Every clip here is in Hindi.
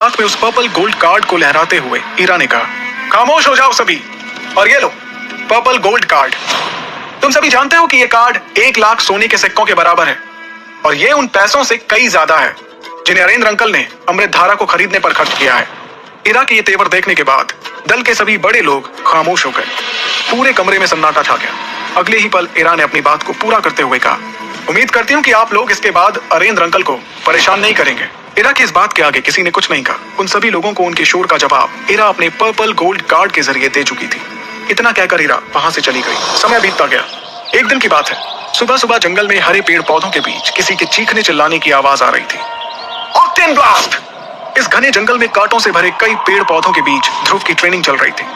हाथ में उस पर्पल गोल्ड कार्ड को लहराते हुए ईरा ने कहा, खामोश हो जाओ सभी, और ये लो पर्पल गोल्ड कार्ड। तुम सभी जानते हो कि ये कार्ड 1 लाख सोने के सिक्कों के बराबर है, और ये उन पैसों से कई ज्यादा है जिन्हें अरेंद्र अंकल ने अमृत धारा को खरीदने पर खर्च किया है। ईरा के ये तेवर देखने के बाद दल के सभी बड़े लोग खामोश हो गए। पूरे कमरे में सन्नाटा छा गया। अगले ही पल ईरा ने अपनी बात को पूरा करते हुए कहा, उम्मीद करती हूँ कि आप लोग इसके बाद अरेंद्र अंकल को परेशान नहीं करेंगे। ईरा की इस बात के आगे किसी ने कुछ नहीं कहा। उन सभी लोगों को उनके शोर का जवाब ईरा अपने पर्पल गोल्ड कार्ड के जरिए दे चुकी थी। इतना कहकर ईरा वहां से चली गई। समय बीतता गया। एक दिन की बात है, सुबह सुबह जंगल में हरे पेड़ पौधों के बीच किसी के चीखने चिल्लाने की आवाज आ रही थी। Octane blast! इस घने जंगल में कांटों से भरे कई पेड़ पौधों के बीच ध्रुव की ट्रेनिंग चल रही थी।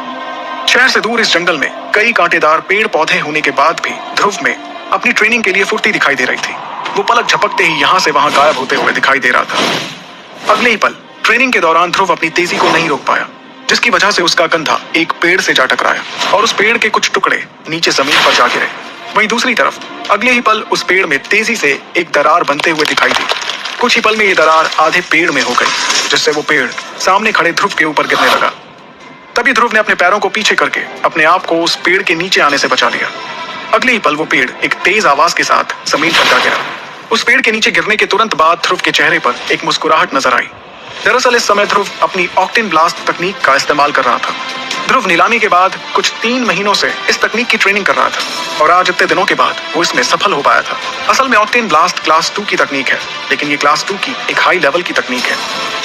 शहर से दूर इस जंगल में कई कांटेदार पेड़ पौधे होने के बाद भी ध्रुव में अपनी ट्रेनिंग के लिए फुर्ती दिखाई दे रही थी। वो पलक झपकते ही यहाँ से वहां गायब होते हुए दिखाई दे रहा था। अगले ही पल ट्रेनिंग के दौरान ध्रुव अपनी तेजी को नहीं रोक पाया, जिसकी वजह से उसका कंधा एक पेड़ से जा टकराया और उस पेड़ के कुछ टुकड़े नीचे जमीन पर जा गिरे। वहीं दूसरी तरफ अगले ही पल उस पेड़ में तेजी से एक दरार बनते हुए दिखाई दी। कुछ ही पल में ये दरार आधे पेड़ में हो गई, जिससे वो पेड़ सामने खड़े ध्रुव के ऊपर गिरने लगा। तभी ध्रुव ने अपने पैरों को पीछे करके अपने आप को उस पेड़ के नीचे आने से बचा लिया। अगले ही पल वो पेड़ एक तेज आवाज के साथ जमीन पर जा गिरा। उस पेड़ के नीचे गिरने के तुरंत बाद ध्रुव के चेहरे पर एक मुस्कुराहट नजर आई। दरअसल इस समय ध्रुव अपनी ऑक्टेन ब्लास्ट तकनीक का इस्तेमाल कर रहा था। ध्रुव नीलामी के बाद कुछ 3 महीनों से इस तकनीक की ट्रेनिंग कर रहा था, और आज इतने दिनों के बाद वो इसमें सफल हो पाया था। असल में ऑक्टेन ब्लास्ट क्लास 2 की तकनीक है, लेकिन ये क्लास 2 की एक हाई लेवल की तकनीक है।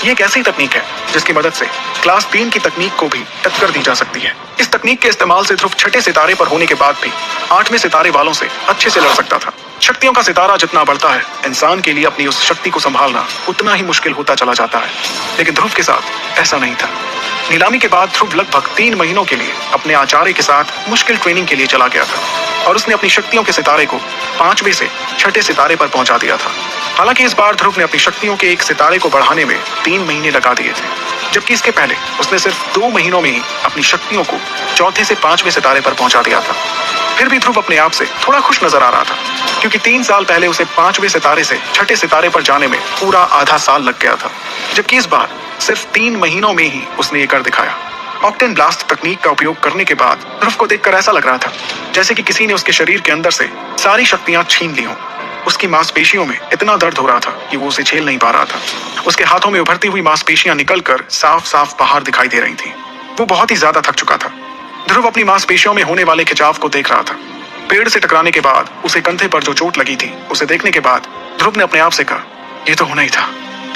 ये एक ऐसी तकनीक है जिसकी मदद से क्लास 3 की तकनीक को भी टक्कर दी जा सकती है। इस तकनीक के इस्तेमाल से ध्रुव 6ठे सितारे पर होने के बाद भी 8वें सितारे वालों से अच्छे से लड़ सकता था। शक्तियों का सितारा जितना बढ़ता है, इंसान के लिए अपनी उस शक्ति को संभालना उतना ही मुश्किल होता चला जाता है, लेकिन ध्रुव के साथ ऐसा नहीं था। नीलामी के बाद ध्रुव लगभग 3 महीनों के लिए अपने आचार्य के साथ मुश्किल ट्रेनिंग के लिए चला गया था, और उसने अपनी शक्तियों के सितारे को 5वें से 6ठे सितारे पर पहुंचा दिया था। हालांकि इस बार ध्रुव ने अपनी शक्तियों के एक सितारे को बढ़ाने में 3 महीने लगा दिए थे, जबकि इसके पहले उसने सिर्फ 2 महीनों में ही अपनी शक्तियों को 4थे से 5वें सितारे पर पहुंचा दिया था। फिर भी ध्रुव अपने आप से थोड़ा खुश नजर आ रहा था, क्योंकि 3 साल पहले उसे 5वें सितारे से 6ठे सितारे पर जाने में पूरा आधा साल लग गया था, जबकि इस बार सिर्फ 3 महीनों में ही उसने ये कर दिखाया। ऑक्टेन ब्लास्ट तकनीक का उपयोग करने के बाद ध्रुव को देखकर ऐसा लग रहा था जैसे कि किसी ने उसके शरीर के अंदर से सारी शक्तियां छीन ली हों। उसकी मांसपेशियों में इतना दर्द हो रहा था कि वो उसे झेल नहीं पा रहा था। उसके हाथों में उभरती हुई मांसपेशियां निकलकर साफ साफ बाहर दिखाई दे रही थी। वो बहुत ही ज्यादा थक चुका था। ध्रुव अपनी मांसपेशियों में होने वाले खिंचाव को देख रहा था। पेड़ से टकराने के बाद उसे कंधे पर जो चोट लगी थी, उसे देखने के बाद ध्रुव ने अपने आप से कहा, ये तो होना ही था।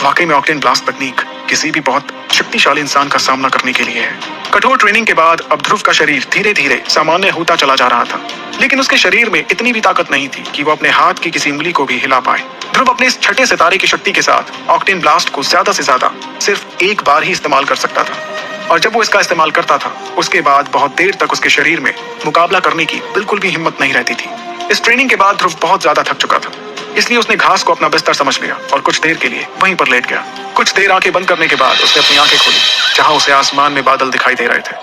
वाकई में ऑक्टेन ब्लास्ट तकनीक किसी भी बहुत शक्तिशाली इंसान का सामना करने के लिए है। कठोर ट्रेनिंग के बाद अब ध्रुव का शरीर धीरे धीरे सामान्य होता चला जा रहा था, लेकिन उसके शरीर में इतनी भी ताकत नहीं थी कि वो अपने हाथ की किसी उंगली को भी हिला पाए। ध्रुव अपने इस 6ठे सितारे की शक्ति के साथ ऑक्टेन ब्लास्ट को ज्यादा से ज्यादा सिर्फ एक बार ही इस्तेमाल कर सकता था, और जब वो इसका इस्तेमाल करता था उसके बाद बहुत देर तक उसके शरीर में मुकाबला करने की बिल्कुल भी हिम्मत नहीं रहती थी। इस ट्रेनिंग के बाद ध्रुव बहुत ज्यादा थक चुका था, इसलिए उसने घास को अपना बिस्तर समझ लिया और कुछ देर के लिए वहीं पर लेट गया। कुछ देर आंखें बंद करने के बाद उसने अपनी आंखें खोली, जहां उसे आसमान में बादल दिखाई दे रहे थे,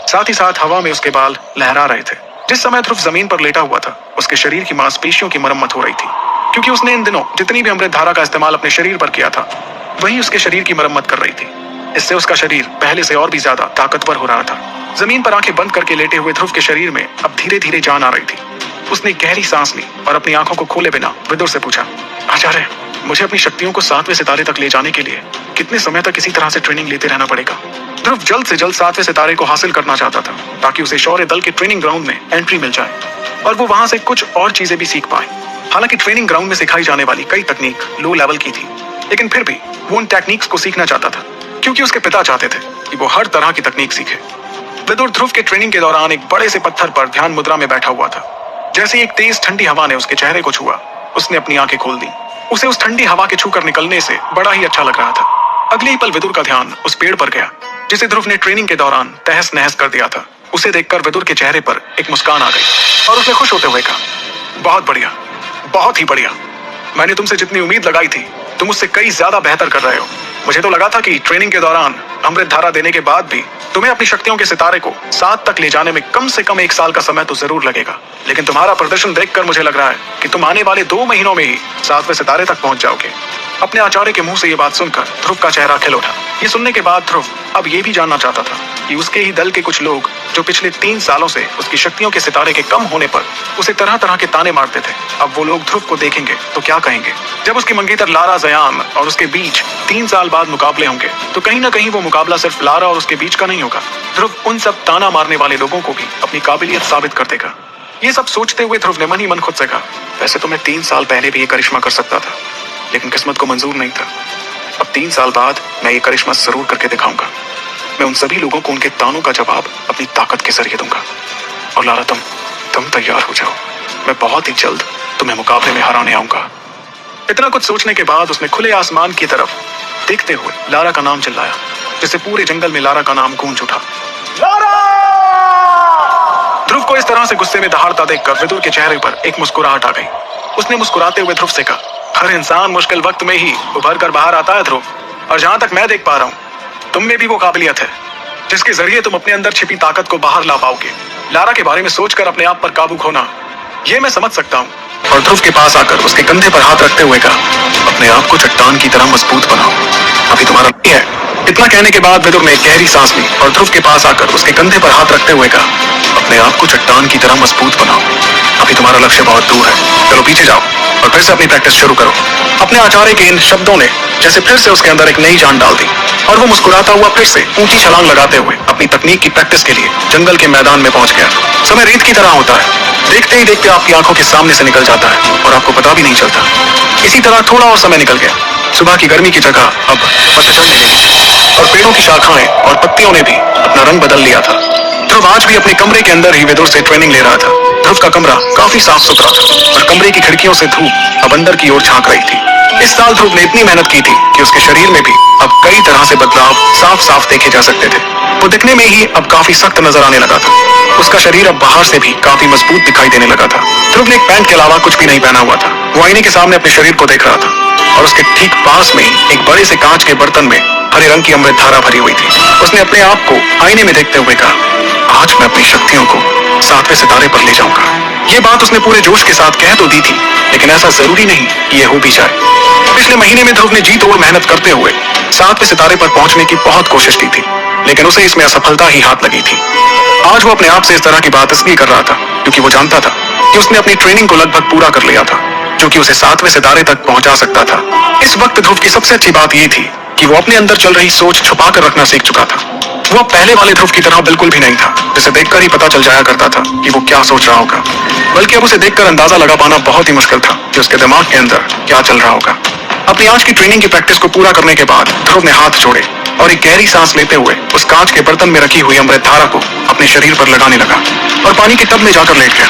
साथ ही साथ हवा में उसके बाल लहरा रहे थे। जिस समय ध्रुव जमीन पर लेटा हुआ था, उसके शरीर की मांसपेशियों की मरम्मत हो रही थी, क्योंकि उसने इन दिनों जितनी भी अमृत धारा का इस्तेमाल अपने शरीर पर किया था, वही उसके शरीर की मरम्मत कर रही थी। इससे उसका शरीर पहले से और भी ज्यादा ताकतवर हो रहा था। जमीन पर आंखें बंद करके लेटे हुए ध्रुव के शरीर में अब धीरे धीरे जान आ रही थी। उसने गहरी सांस ली और अपनी आंखों को खोले बिना विदुर से पूछा, आचार्य, मुझे अपनी शक्तियों को 7वें सितारे तक ले जाने के लिए कितने समय तक इसी तरह से ट्रेनिंग लेते रहना पड़ेगा? ध्रुव जल्द से जल्द 7वें सितारे को हासिल करना चाहता था, ताकि उसे शौर्य दल के ट्रेनिंग ग्राउंड में एंट्री मिल जाए और वो वहां से कुछ और चीजें भी सीख पाए। हालांकि ट्रेनिंग ग्राउंड में सिखाई जाने वाली कई तकनीक लो लेवल की थी, लेकिन फिर भी वो उन टेक्निक्स को सीखना चाहता था, क्योंकि उसके पिता चाहते थे कि वो हर तरह की तकनीक सीखे। विदुर ध्रुव के ट्रेनिंग के दौरान एक बड़े से पत्थर पर ध्यान मुद्रा में बैठा हुआ था। जैसे ही एक तेज ठंडी हवा ने उसके चेहरे को छुआ, उसने अपनी आंखें खोल दी। उसे उस ठंडी हवा के छूकर निकलने से बड़ा ही अच्छा लग रहा था। अगले ही पल विदुर का ध्यान उस पेड़ पर गया, जिसे ध्रुव ने ट्रेनिंग के दौरान तहस नहस कर दिया था। उसे देखकर विदुर के चेहरे पर एक मुस्कान आ गई और उसने खुश होते हुए कहा, बहुत बढ़िया, बहुत ही बढ़िया। मैंने तुमसे जितनी उम्मीद लगाई थी, तुम उससे कई ज्यादा बेहतर कर रहे हो। मुझे तो लगा था कि ट्रेनिंग के दौरान अमृत धारा देने के बाद भी तुम्हें अपनी शक्तियों के सितारे को 7 तक ले जाने में कम से कम 1 साल का समय तो जरूर लगेगा, लेकिन तुम्हारा प्रदर्शन देखकर मुझे लग रहा है कि तुम आने वाले 2 महीनों में ही 7वें सितारे तक पहुंच जाओगे। अपने आचार्य के मुंह से ये बात सुनकर ध्रुव का चेहरा खिल उठा। ये सुनने के बाद ध्रुव अब ये भी जानना चाहता था कि उसके ही दल के कुछ लोग जो पिछले 3 सालों से उसकी शक्तियों के सितारे के कम होने पर उसे तरह तरह के ताने मारते थे, अब वो लोग ध्रुव को देखेंगे तो क्या कहेंगे। जब उसकी मंगेतर लारा जयान और उसके बीच 3 साल बाद मुकाबले होंगे तो कहीं ना कहीं वो मुकाबला सिर्फ लारा और उसके बीच का नहीं होगा, ध्रुव उन सब ताना मारने वाले लोगों को भी अपनी काबिलियत साबित कर देगा। ये सब सोचते हुए ध्रुव ने मन ही मन खुद से कहा, वैसे तो मैं 3 साल पहले भी ये करिश्मा कर सकता था, लेकिन किस्मत को मंजूर नहीं था। अब 3 साल बाद मैं ये करिश्मा जरूर करके दिखाऊंगा। मैं उन सभी लोगों को उनके तानों का जवाब अपनी ताकत के जरिए दूंगा। और लारा तुम तैयार हो जाओ, मैं बहुत ही जल्द तुम्हें मुकाबले में हराने आऊंगा। इतना कुछ सोचने के बाद उसने खुले आसमान की तरफ देखते हुए लारा का नाम चिल्लाया, जिससे पूरे जंगल में लारा का नाम गूंज उठा। लारा! ध्रुव को इस तरह से गुस्से में दहाड़ता देखकर विदुर के चेहरे पर एक मुस्कुराहट आ गई। उसने मुस्कुराते हुए ध्रुव से कहा, हर इंसान मुश्किल वक्त में ही उभर कर बाहर आता है ध्रुव, और जहां तक मैं देख पा रहा हूं तुम में भी वो काबिलियत है जिसके जरिए तुम अपने अंदर छिपी ताकत को बाहर ला पाओगे। लारा के बारे में सोचकर अपने आप पर काबू खोना, ये मैं समझ सकता हूँ। और ध्रुव के पास आकर उसके कंधे पर हाथ रखते हुए कहा, अपने आप को चट्टान की तरह मजबूत बनाओ, अभी तुम्हारा ये है। इतना कहने के बाद विदुर ने एक गहरी सांस ली और ध्रुव के पास आकर उसके कंधे पर हाथ रखते हुए कहा, अपने आप को चट्टान की तरह मजबूत बनाओ, अभी तुम्हारा लक्ष्य बहुत दूर है। चलो पीछे जाओ और फिर से अपनी प्रैक्टिस शुरू करो। अपने आचार्य के इन शब्दों ने जैसे फिर से उसके अंदर एक नई जान डाल दी और वो मुस्कुराता हुआ फिर से ऊंची छलांग लगाते हुए अपनी तकनीक की प्रैक्टिस के लिए जंगल के मैदान में पहुंच गया। समय रेत की तरह होता है, देखते ही देखते आपकी आंखों के सामने से निकल जाता है और आपको पता भी नहीं चलता। इसी तरह थोड़ा और समय निकल गया। सुबह की गर्मी की जगह अब पतझड़ ने ले ली और पेड़ों की शाखाएं और पत्तियों ने भी अपना रंग बदल लिया था। ध्रुव आज भी अपने कमरे के अंदर ही विदुर से ट्रेनिंग ले रहा था। ध्रुव का कमरा काफी साफ सुथरा था और कमरे की खिड़कियों से धूप अब अंदर की ओर झांक रही थी। इस साल ध्रुव ने इतनी मेहनत की थी कि उसके शरीर में भी अब कई तरह से बदलाव साफ साफ देखे जा सकते थे। वो दिखने में ही अब काफी सख्त नजर आने लगा था। उसका शरीर अब बाहर से भी काफी मजबूत दिखाई देने लगा था। ध्रुव ने एक पैंट के अलावा कुछ भी नहीं पहना हुआ था। वो आईने के सामने अपने शरीर को देख रहा था और उसके ठीक पास में ही एक बड़े से कांच के बर्तन में हरे रंग की अमृत धारा भरी हुई थी। उसने अपने आप को आईने में देखते हुए कहा, आज मैं अपनी शक्तियों को 7वें सितारे पर ले जाऊंगा। ये बात उसने पूरे जोश के साथ कह तो दी थी, लेकिन ऐसा जरूरी नहीं कि ये हो भी जाए। पिछले महीने में ध्रुव ने जी तोड़ मेहनत करते हुए 7वें सितारे पर पहुंचने की बहुत कोशिश की थी, लेकिन उसे इसमें असफलता ही हाथ लगी थी। आज वो अपने आप से इस तरह की बात इसलिए कर रहा था क्योंकि वो जानता था कि उसने अपनी ट्रेनिंग को लगभग पूरा कर लिया था, जो कि उसे 7वें सितारे तक पहुंचा सकता था। इस वक्त ध्रुव की सबसे अच्छी बात ये थी कि वो अपने अंदर चल रही सोच छुपा कर रखना सीख चुका था। वो अब पहले वाले ध्रुव की तरह बिल्कुल भी नहीं था, जिसे देखकर ही पता चल जाया करता था कि वो क्या सोच रहा होगा, बल्कि अब उसे देखकर अंदाजा लगा पाना बहुत ही मुश्किल था कि उसके दिमाग के अंदर क्या चल रहा होगा। अपनी आज की ट्रेनिंग की प्रैक्टिस को पूरा करने के बाद ध्रुव ने हाथ जोड़े और एक गहरी सांस लेते हुए उस कांच के बर्तन में रखी हुई अमृत धारा को अपने शरीर पर लगाने लगा और पानी के टब में जाकर लेट गया।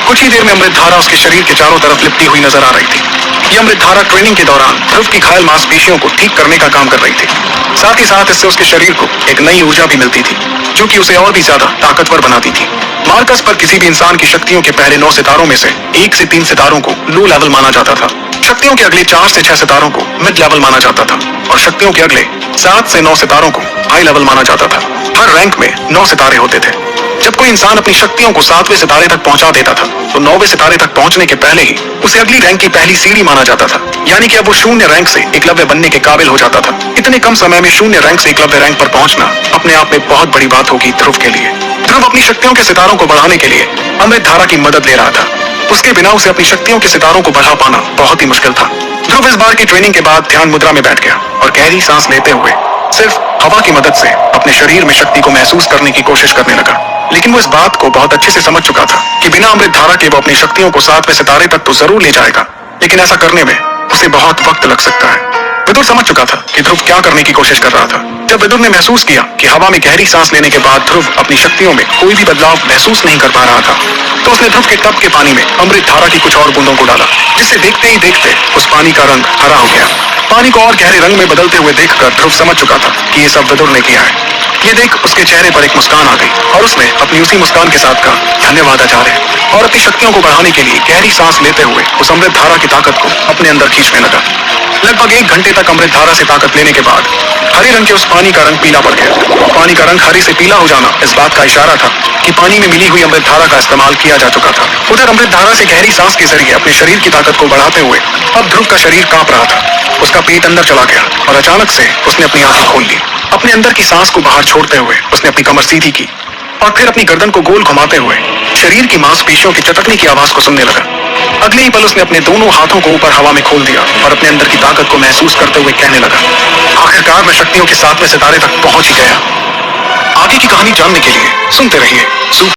कुछ ही देर में अमृत धारा उसके शरीर के चारों तरफ लिपटी हुई नजर आ रही थी। यह अमृत धारा ट्रेनिंग के दौरान ध्रुव की घायल मांसपेशियों को ठीक करने का काम कर रही थी। साथ ही साथ इससे उसके शरीर को एक नई ऊर्जा भी मिलती थी, जो कि उसे और भी ज्यादा ताकतवर बनाती थी। मार्कस पर किसी भी इंसान की शक्तियों के पहले 9 सितारों में से 1 से 3 सितारों को लो लेवल माना जाता था। शक्तियों के अगले 4 से 6 सितारों को मिड लेवल माना जाता था और शक्तियों के अगले 7 से 9 सितारों को हाई लेवल माना जाता था। हर रैंक में 9 सितारे होते थे। जब कोई इंसान अपनी शक्तियों को 7वें सितारे तक पहुंचा देता था तो 9वें सितारे तक पहुंचने के पहले ही उसे अगली रैंक की पहली सीढ़ी माना जाता था, यानी कि अब वो 0 रैंक से एकलव्य बनने के काबिल हो जाता था। इतने कम समय में 0 रैंक से एकलव्य रैंक पर पहुंचना अपने आप में बहुत बड़ी बात होगी ध्रुव के लिए। ध्रुव अपनी शक्तियों के सितारों को बढ़ाने के लिए अमृत धारा की मदद ले रहा था। उसके बिना उसे अपनी शक्तियों के सितारों को बढ़ा पाना बहुत ही मुश्किल था। ध्रुव इस बार की ट्रेनिंग के बाद ध्यान मुद्रा में बैठ गया और गहरी सांस लेते हुए सिर्फ हवा की मदद से अपने शरीर में शक्ति को महसूस करने की कोशिश करने लगा। लेकिन वो इस बात को बहुत अच्छे से समझ चुका था कि बिना अमृत धारा के वो अपनी शक्तियों को 7वें सितारे तक तो जरूर ले जाएगा, लेकिन ऐसा करने में उसे बहुत वक्त लग सकता है। विदुर समझ चुका था कि ध्रुव क्या करने की कोशिश कर रहा था। जब विदुर ने महसूस किया कि हवा में गहरी सांस लेने के बाद ध्रुव अपनी शक्तियों में कोई भी बदलाव महसूस नहीं कर पा रहा था, तो उसने ध्रुव के टब के पानी में अमृत धारा की कुछ और बूंदों को डाला, जिससे देखते ही देखते उस पानी का रंग हरा हो गया। पानी को और गहरे रंग में बदलते हुए देखकर ध्रुव समझ चुका था कि ये सब विदुर ने किया है। ये देख उसके चेहरे पर एक मुस्कान आ गई और उसने अपनी उसी मुस्कान के साथ कहा, धन्यवाद आचार्य, और अपनी शक्तियों को बढ़ाने के लिए गहरी सांस लेते हुए उस अमृत धारा की ताकत को अपने अंदर खींचने लगा। लगभग 1 घंटे तक अमृत धारा से ताकत लेने के बाद हरे रंग के उस पानी का रंग पीला पड़ गया। पानी का रंग हरे से पीला हो जाना इस बात का इशारा था कि पानी में मिली हुई अमृत धारा का इस्तेमाल किया जा चुका था। उधर अमृत धारा से गहरी सांस के जरिए अपने शरीर की ताकत को बढ़ाते हुए अब ध्रुव का शरीर कांप रहा था। उसका पेट अंदर चला गया और अचानक से उसने अपनी आंखें खोल ली। अपने अंदर की सांस को बाहर छोड़ते हुए उसने अपनी कमर सीधी की और फिर अपनी गर्दन को गोल घुमाते हुए शरीर की मांसपेशियों की चटकने की आवाज को सुनने लगा। अगले ही पल उसने अपने दोनों हाथों को ऊपर हवा में खोल दिया और अपने अंदर की ताकत को महसूस करते हुए कहने लगा, आखिरकार मैं शक्तियों के 7वें सितारे तक पहुंच ही गया। आगे की कहानी जानने के लिए सुनते रहिए।